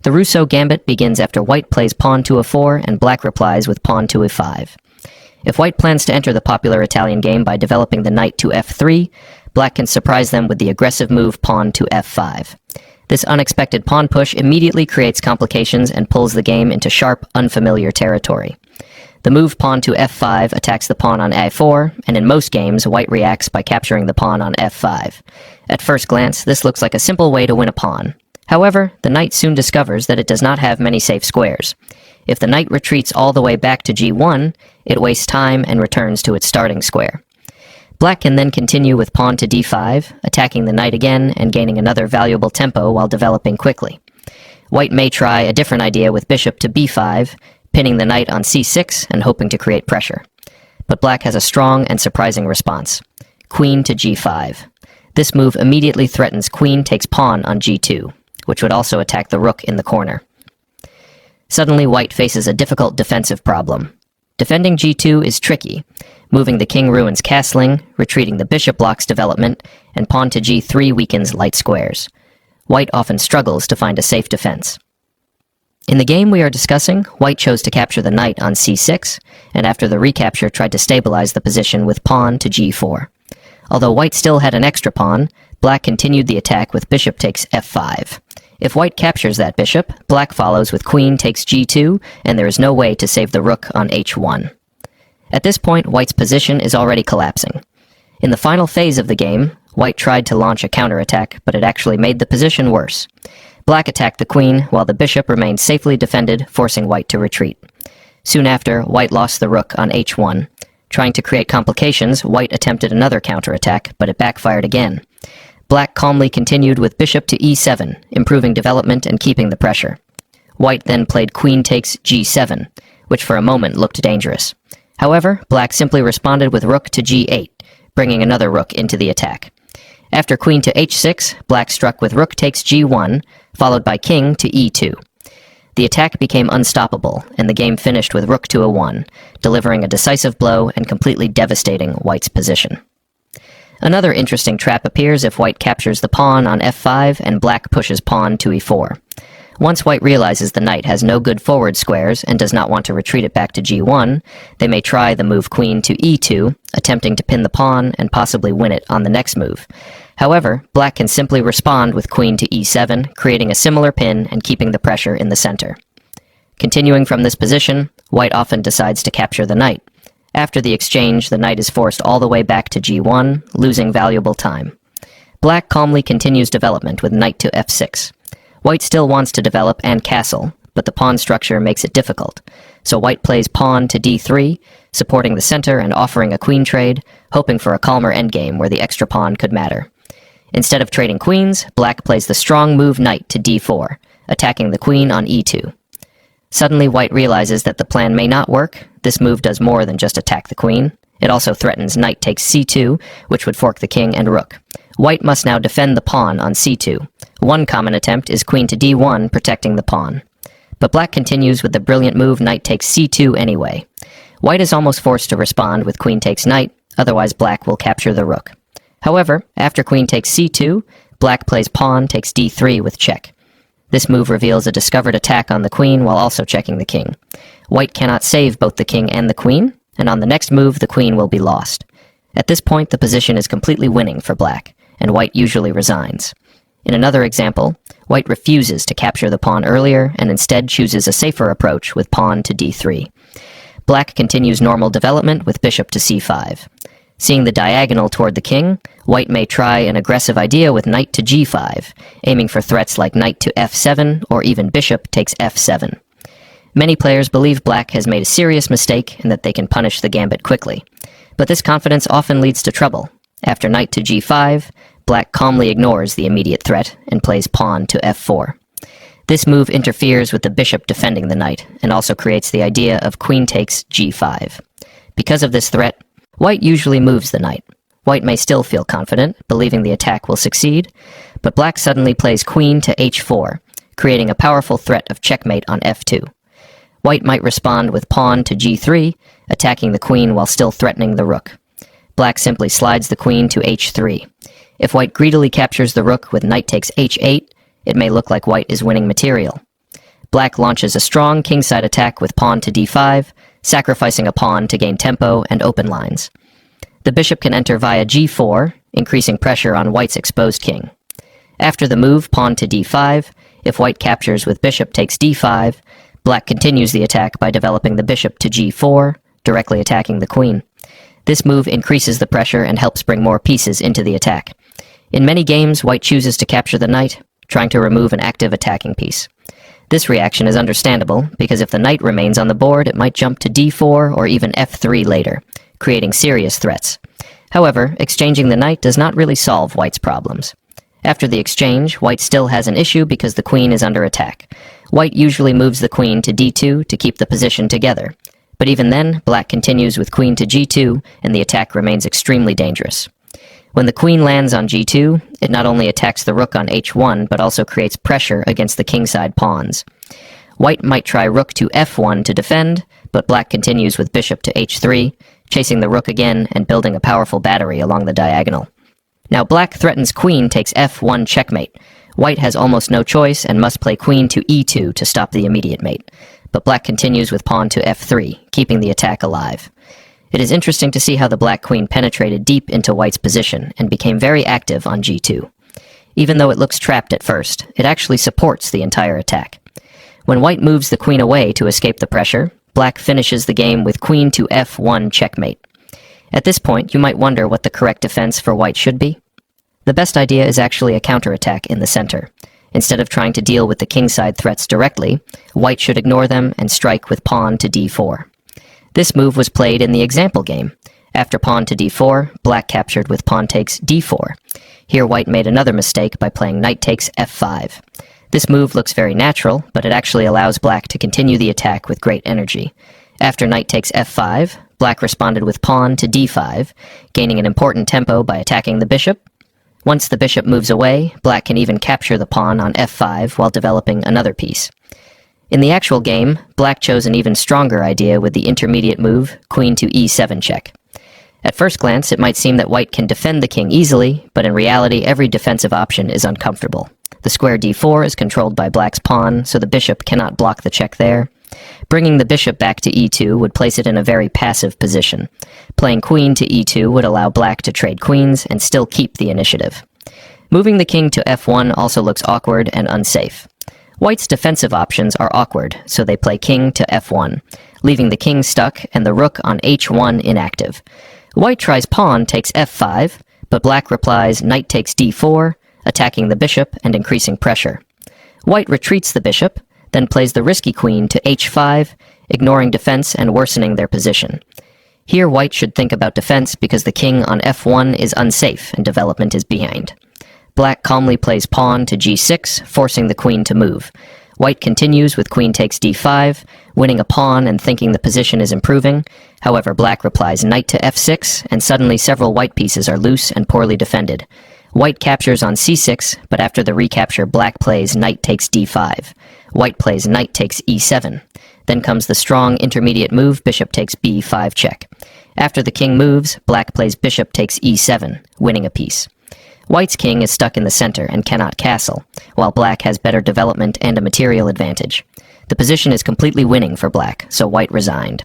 The Rousseau Gambit begins after white plays pawn to a4 and black replies with pawn to a5. If white plans to enter the popular Italian game by developing the knight to f3, black can surprise them with the aggressive move pawn to f5. This unexpected pawn push immediately creates complications and pulls the game into sharp, unfamiliar territory. The move pawn to f5 attacks the pawn on a4, and in most games, white reacts by capturing the pawn on f5. At first glance, this looks like a simple way to win a pawn. However, the knight soon discovers that it does not have many safe squares. If the knight retreats all the way back to g1, it wastes time and returns to its starting square. Black can then continue with pawn to d5, attacking the knight again and gaining another valuable tempo while developing quickly. White may try a different idea with bishop to b5, pinning the knight on c6 and hoping to create pressure. But black has a strong and surprising response. Queen to g5. This move immediately threatens queen takes pawn on g2, which would also attack the rook in the corner. Suddenly, white faces a difficult defensive problem. Defending g2 is tricky. Moving the king ruins castling, retreating the bishop blocks development, and pawn to g3 weakens light squares. White often struggles to find a safe defense. In the game we are discussing, white chose to capture the knight on c6, and after the recapture tried to stabilize the position with pawn to g4. Although white still had an extra pawn, black continued the attack with bishop takes f5. If white captures that bishop, black follows with queen takes g2, and there is no way to save the rook on h1. At this point, white's position is already collapsing. In the final phase of the game, white tried to launch a counterattack, but it actually made the position worse. Black attacked the queen, while the bishop remained safely defended, forcing white to retreat. Soon after, white lost the rook on h1. Trying to create complications, white attempted another counterattack, but it backfired again. Black calmly continued with bishop to e7, improving development and keeping the pressure. White then played queen takes g7, which for a moment looked dangerous. However, black simply responded with rook to g8, bringing another rook into the attack. After queen to h6, black struck with rook takes g1, followed by king to e2. The attack became unstoppable, and the game finished with rook to a1, delivering a decisive blow and completely devastating white's position. Another interesting trap appears if white captures the pawn on f5 and black pushes pawn to e4. Once white realizes the knight has no good forward squares and does not want to retreat it back to g1, they may try the move queen to e2, attempting to pin the pawn and possibly win it on the next move. However, black can simply respond with queen to e7, creating a similar pin and keeping the pressure in the center. Continuing from this position, white often decides to capture the knight. After the exchange, the knight is forced all the way back to g1, losing valuable time. Black calmly continues development with knight to f6. White still wants to develop and castle, but the pawn structure makes it difficult, so white plays pawn to d3, supporting the center and offering a queen trade, hoping for a calmer endgame where the extra pawn could matter. Instead of trading queens, black plays the strong move knight to d4, attacking the queen on e2. Suddenly, white realizes that the plan may not work. This move does more than just attack the queen. It also threatens knight takes c2, which would fork the king and rook. White must now defend the pawn on c2. One common attempt is queen to d1, protecting the pawn. But black continues with the brilliant move knight takes c2 anyway. White is almost forced to respond with queen takes knight, otherwise black will capture the rook. However, after queen takes c2, black plays pawn takes d3 with check. This move reveals a discovered attack on the queen while also checking the king. White cannot save both the king and the queen, and on the next move the queen will be lost. At this point the position is completely winning for black, and white usually resigns. In another example, white refuses to capture the pawn earlier and instead chooses a safer approach with pawn to d3. Black continues normal development with bishop to c5. Seeing the diagonal toward the king, white may try an aggressive idea with knight to g5, aiming for threats like knight to f7 or even bishop takes f7. Many players believe black has made a serious mistake and that they can punish the gambit quickly. But this confidence often leads to trouble. After knight to g5, black calmly ignores the immediate threat and plays pawn to f4. This move interferes with the bishop defending the knight and also creates the idea of queen takes g5. Because of this threat, white usually moves the knight. White may still feel confident, believing the attack will succeed, but black suddenly plays queen to h4, creating a powerful threat of checkmate on f2. White might respond with pawn to g3, attacking the queen while still threatening the rook. Black simply slides the queen to h3. If white greedily captures the rook with knight takes h8, it may look like white is winning material. Black launches a strong kingside attack with pawn to d5, sacrificing a pawn to gain tempo and open lines. The bishop can enter via g4, increasing pressure on white's exposed king. After the move pawn to d5, if white captures with bishop takes d5, black continues the attack by developing the bishop to g4, directly attacking the queen. This move increases the pressure and helps bring more pieces into the attack. In many games, white chooses to capture the knight, trying to remove an active attacking piece. This reaction is understandable, because if the knight remains on the board, it might jump to d4 or even f3 later, creating serious threats. However, exchanging the knight does not really solve white's problems. After the exchange, white still has an issue because the queen is under attack. White usually moves the queen to d2 to keep the position together. But even then, black continues with queen to g2, and the attack remains extremely dangerous. When the queen lands on g2, it not only attacks the rook on h1, but also creates pressure against the kingside pawns. White might try rook to f1 to defend, but black continues with bishop to h3, chasing the rook again and building a powerful battery along the diagonal. Now black threatens queen takes f1 checkmate. White has almost no choice and must play queen to e2 to stop the immediate mate, but black continues with pawn to f3, keeping the attack alive. It is interesting to see how the black queen penetrated deep into white's position and became very active on g2. Even though it looks trapped at first, it actually supports the entire attack. When white moves the queen away to escape the pressure, black finishes the game with queen to f1 checkmate. At this point, you might wonder what the correct defense for white should be. The best idea is actually a counterattack in the center. Instead of trying to deal with the kingside threats directly, white should ignore them and strike with pawn to d4. This move was played in the example game. After pawn to d4, black captured with pawn takes d4. Here white made another mistake by playing knight takes f5. This move looks very natural, but it actually allows black to continue the attack with great energy. After knight takes f5, black responded with pawn to d5, gaining an important tempo by attacking the bishop. Once the bishop moves away, black can even capture the pawn on f5 while developing another piece. In the actual game, black chose an even stronger idea with the intermediate move, queen to e7 check. At first glance, it might seem that white can defend the king easily, but in reality, every defensive option is uncomfortable. The square d4 is controlled by black's pawn, so the bishop cannot block the check there. Bringing the bishop back to e2 would place it in a very passive position. Playing queen to e2 would allow black to trade queens and still keep the initiative. Moving the king to f1 also looks awkward and unsafe. White's defensive options are awkward, so they play king to f1, leaving the king stuck and the rook on h1 inactive. White tries pawn takes f5, but black replies knight takes d4, attacking the bishop and increasing pressure. White retreats the bishop, then plays the risky queen to h5, ignoring defense and worsening their position. Here white should think about defense because the king on f1 is unsafe and development is behind. Black calmly plays pawn to g6, forcing the queen to move. White continues with queen takes d5, winning a pawn and thinking the position is improving. However, black replies knight to f6, and suddenly several white pieces are loose and poorly defended. White captures on c6, but after the recapture, black plays knight takes d5. White plays knight takes e7. Then comes the strong intermediate move, bishop takes b5 check. After the king moves, black plays bishop takes e7, winning a piece. White's king is stuck in the center and cannot castle, while black has better development and a material advantage. The position is completely winning for black, so white resigned.